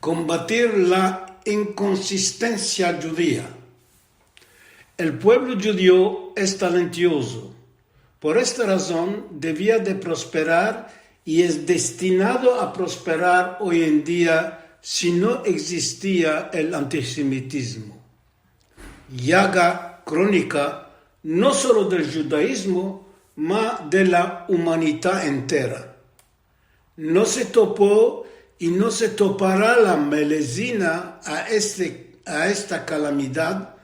combatir la inconsistencia judía. El pueblo judío es talentoso. Por esta razón debía de prosperar y es destinado a prosperar hoy en día si no existía el antisemitismo. Llaga crónica no solo del judaísmo, mas de la humanidad entera. No se topó y no se topará la melesina a esta calamidad,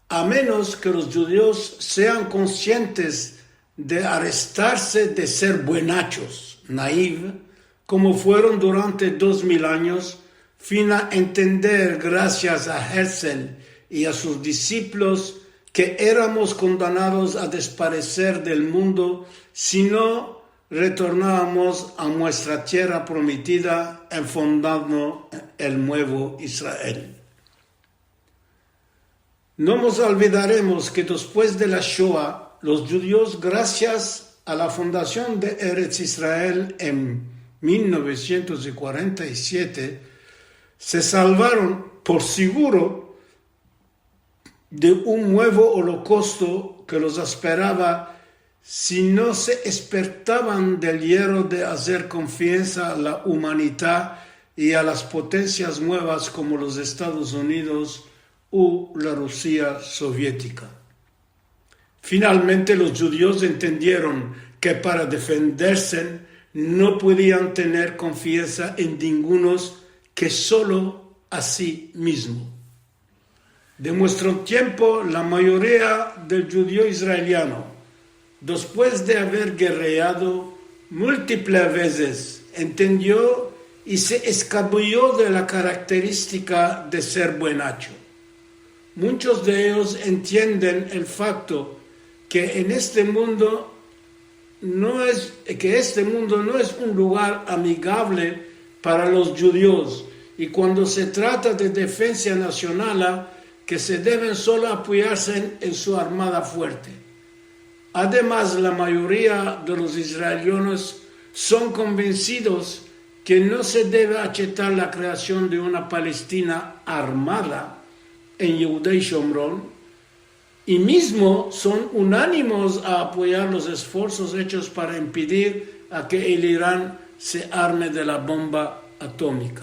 a menos que los judíos sean conscientes de arrestarse de ser buenachos, naïve, como fueron durante 2000 años, fin a entender, gracias a Herzl y a sus discípulos, que éramos condenados a desaparecer del mundo si no retornábamos a nuestra tierra prometida, fundando el nuevo Israel. No nos olvidaremos que después de la Shoah, los judíos, gracias a la fundación de Eretz Israel en 1947, se salvaron por seguro de un nuevo holocausto que los esperaba si no se despertaban del hierro de hacer confianza a la humanidad y a las potencias nuevas como los Estados Unidos o la Rusia soviética. Finalmente los judíos entendieron que para defenderse no podían tener confianza en ninguno que solo a sí mismo. De nuestro tiempo, la mayoría del judío israeliano, después de haber guerreado múltiples veces, entendió y se escabulló de la característica de ser buenacho. Muchos de ellos entienden el facto que este mundo no es un lugar amigable para los judíos, y cuando se trata de defensa nacional, que se deben solo apoyarse en su armada fuerte. Además, la mayoría de los israelinos son convencidos que no se debe aceptar la creación de una Palestina armada en Yehuda y Shomrón, y mismo son unánimes a apoyar los esfuerzos hechos para impedir a que el Irán se arme de la bomba atómica.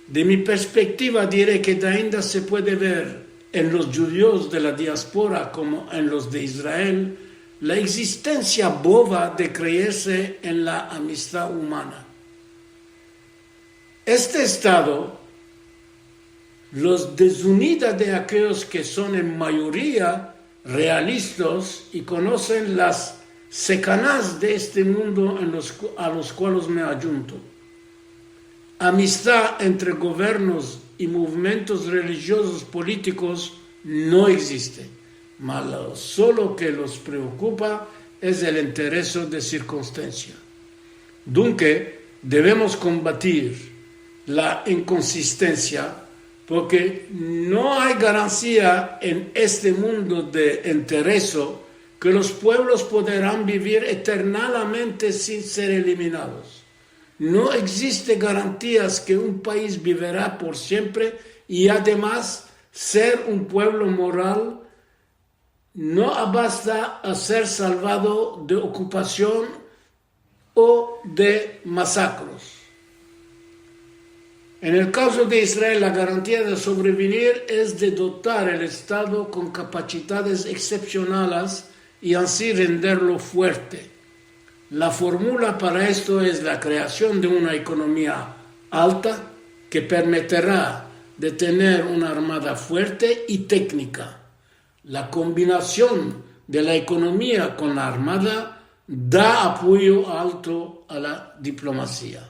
De mi perspectiva diré que ainda se puede ver en los judíos de la diáspora como en los de Israel la existencia boba de creerse en la amistad humana. Este estado los desunida de aquellos que son en mayoría realistas y conocen las secanas de este mundo a los cuales me ayunto. Amistad entre gobiernos y movimientos religiosos políticos no existe, mas solo que los preocupa es el interés de circunstancia. Dunque, debemos combatir la inconsistencia porque no hay garantía en este mundo de interés que los pueblos podrán vivir eternamente sin ser eliminados. No existe garantías que un país vivirá por siempre y además ser un pueblo moral no basta a ser salvado de ocupación o de masacres. En el caso de Israel, la garantía de sobrevivir es de dotar el Estado con capacidades excepcionales y así renderlo fuerte. La fórmula para esto es la creación de una economía alta que permitirá de tener una armada fuerte y técnica. La combinación de la economía con la armada da apoyo alto a la diplomacia.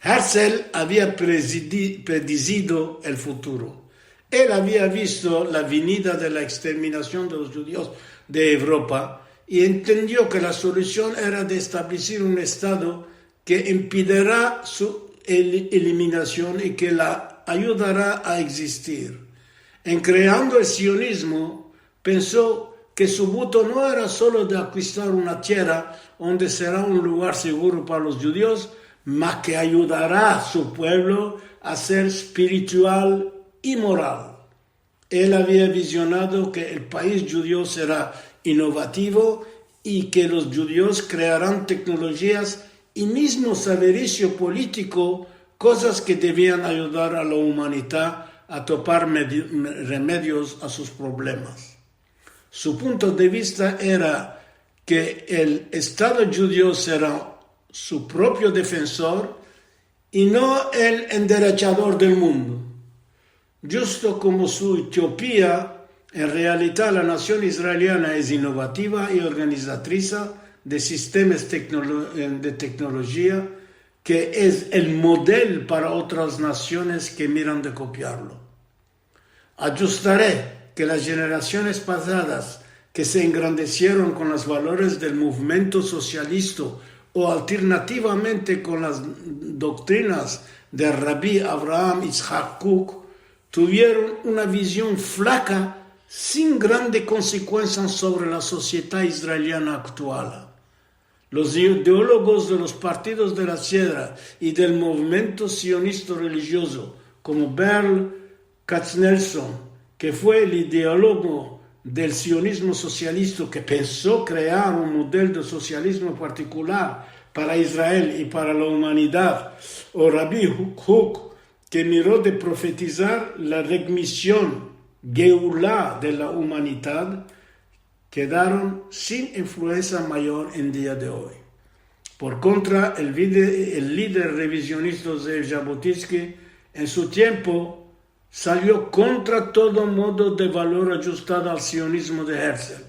Herzl había predicho el futuro. Él había visto la venida de la exterminación de los judíos de Europa y entendió que la solución era de establecer un Estado que impedirá su eliminación y que la ayudará a existir. En creando el sionismo, pensó que su voto no era solo de conquistar una tierra donde será un lugar seguro para los judíos, mas que ayudará a su pueblo a ser espiritual y moral. Él había visionado que el país judío será innovativo y que los judíos crearán tecnologías y mismo saberício político, cosas que debían ayudar a la humanidad a topar remedios a sus problemas. Su punto de vista era que el Estado judío será su propio defensor y no el enderechador del mundo. Justo como su utopía, en realidad la nación israeliana es innovativa y organizatriz de sistemas de tecnología que es el modelo para otras naciones que miran de copiarlo. Ajustaré que las generaciones pasadas que se engrandecieron con los valores del movimiento socialista o alternativamente con las doctrinas de Rabbi Abraham Yitzhak Kook, tuvieron una visión flaca sin grandes consecuencias sobre la sociedad israeliana actual. Los ideólogos de los partidos de la izquierda y del movimiento sionista religioso, como Berl Katznelson, que fue el ideólogo del sionismo socialista que pensó crear un modelo de socialismo particular para Israel y para la humanidad, o Rabbi Kook, que miró de profetizar la remisión Geulá de la humanidad, quedaron sin influencia mayor en día de hoy. Por contra, el líder revisionista de Jabotinsky en su tiempo salió contra todo modo de valor ajustado al sionismo de Herzl.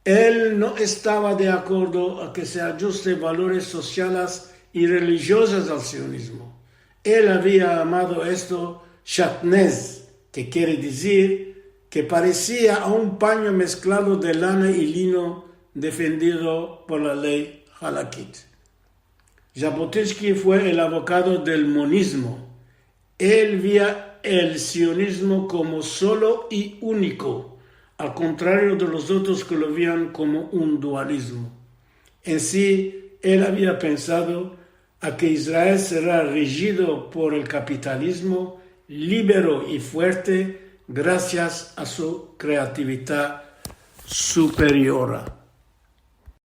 Él no estaba de acuerdo a que se ajuste valores sociales y religiosos al sionismo. Él había llamado esto shatnez, que quiere decir que parecía a un paño mezclado de lana y lino defendido por la ley halakit. Jabotinsky fue el abogado del monismo. Él veía el sionismo como solo y único, al contrario de los otros que lo veían como un dualismo. En sí, él había pensado a que Israel será regido por el capitalismo, libre y fuerte, gracias a su creatividad superior.